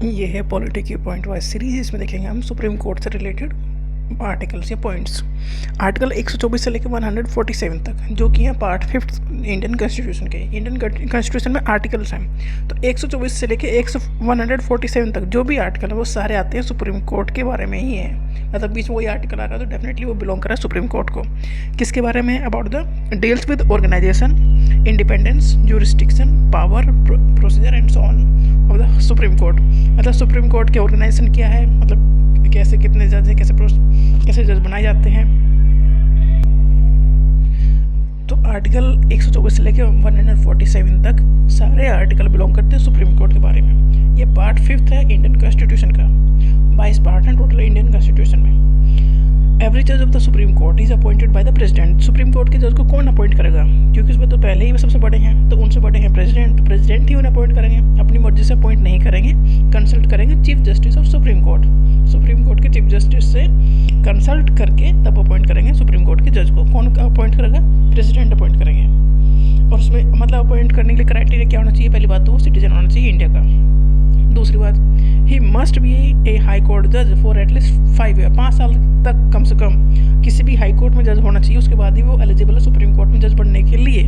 ये है पॉलिटी की पॉइंट वाइज सीरीज। इसमें देखेंगे हम सुप्रीम कोर्ट से रिलेटेड आर्टिकल्स या पॉइंट्स। आर्टिकल 124 से लेकर 147 तक, जो कि है पार्ट 5 इंडियन कॉन्स्टिट्यूशन के। इंडियन कॉन्स्टिट्यूशन में आर्टिकल्स हैं, तो 124 से लेकर 147 तक जो भी आर्टिकल है वो सारे आते हैं सुप्रीम कोर्ट के बारे में ही है। मतलब बीच में वही आर्टिकल आ रहा है तो डेफिनेटली वो बिलोंग कर रहा है सुप्रीम कोर्ट को। किसके बारे में? About the deals with organisation, independence, jurisdiction, power, procedure and so on of the supreme court. मतलब सुप्रीम कोर्ट के ऑर्गेनाइजेशन क्या है, मतलब कैसे, कितने जज है, कैसे जज बनाए जाते हैं। तो आर्टिकल 124 से लेकर 147 तक सारे आर्टिकल बिलोंग करते हैं सुप्रीम कोर्ट के बारे में। ये पार्ट 5 है इंडियन कॉन्स्टिट्यूशन का। 22 पार्ट हैं टोटल इंडियन कॉन्स्टिट्यूशन में। एवरी जज of the supreme court is appointed by the president. Supreme court के जज को कौन अपॉइंट करेगा? क्योंकि उसमें तो पहले ही वो सबसे बड़े हैं, तो उनसे बड़े हैं प्रेसिडेंट, तो प्रेसिडेंट ही उन्हें अपॉइंट करेंगे। अपनी मर्जी से अपॉइंट नहीं करेंगे, कंसल्ट करेंगे chief justice of supreme court. Supreme court के चीफ जस्टिस से कंसल्ट करके तब अपॉइंट करेंगे सुप्रीम कोर्ट के जज को। कौन अपॉइंट करेगा? प्रेसिडेंट अपॉइंट करेंगे। और उसमें मतलब अपॉइंट करने के लिए क्राइटेरिया क्या होना चाहिए? पहली बात तो वो सिटीजन होना चाहिए इंडिया का। दूसरी बात, he must be A high court जज फॉर एटलीस्ट 5 ईयर, 5 साल तक कम से कम किसी भी हाई कोर्ट में जज होना चाहिए। उसके बाद ही वो एलिजिबल है सुप्रीम कोर्ट में जज बनने के लिए।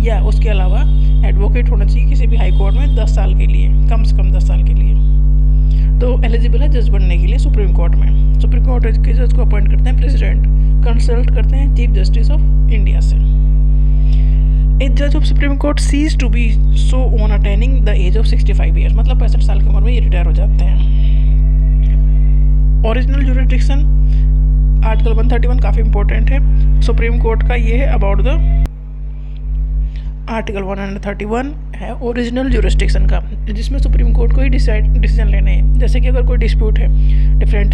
या उसके अलावा एडवोकेट होना चाहिए किसी भी हाई कोर्ट में 10 साल के लिए, कम से कम 10 साल के लिए। तो एलिजिबल है जज बनने के लिए सुप्रीम कोर्ट में। सुप्रीम कोर्ट के जज को अपॉइंट करते हैं प्रेसिडेंट, कंसल्ट करते हैं चीफ जस्टिस ऑफ इंडिया से। ए जज of supreme court ceases to be so on attaining the age of 65 years, मतलब 65 साल की उम्र में ये रिटायर हो जाते हैं। ओरिजिनल जुरिडिक्शन आर्टिकल 131 काफ़ी इंपॉर्टेंट है सुप्रीम कोर्ट का। ये है अबाउट द आर्टिकल 131 है ओरिजिनल जुरिस्डिक्शन का, जिसमें सुप्रीम कोर्ट को ही डिसीजन लेने हैं। जैसे कि अगर कोई डिस्प्यूट है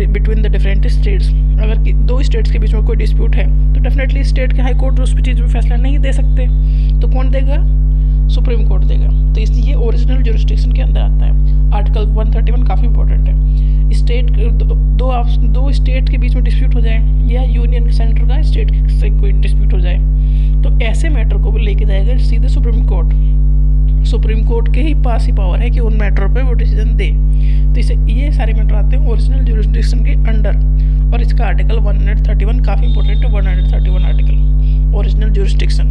बिटवीन द डिफरेंट स्टेट्स, अगर दो स्टेट्स के बीच में कोई डिस्प्यूट है तो डेफिनेटली स्टेट के हाई कोर्ट उस चीज़ में फैसला नहीं दे सकते, तो कौन देगा? सुप्रीम कोर्ट देगा। तो इसलिए ओरिजिनल जुरिस्डिक्शन के अंदर आता है। आर्टिकल 131 काफ़ी इंपॉर्टेंट है। स्टेट दो स्टेट के बीच में डिस्प्यूट हो जाए, या यूनियन सेंटर का स्टेट से कोई डिस्प्यूट हो जाए, तो ऐसे मैटर को लेके जाएगा सीधे सुप्रीम कोर्ट। सुप्रीम कोर्ट के ही पास ही पावर है कि उन मैटर पे वो डिसीजन दे। तो इसे ये सारे मैटर आते हैं ओरिजिनल जुरिस्डिक्शन के अंडर। और इसका आर्टिकल 131 काफ़ी इंपॉर्टेंट है। 131 आर्टिकल ओरिजिनल जुरिस्डिक्शन।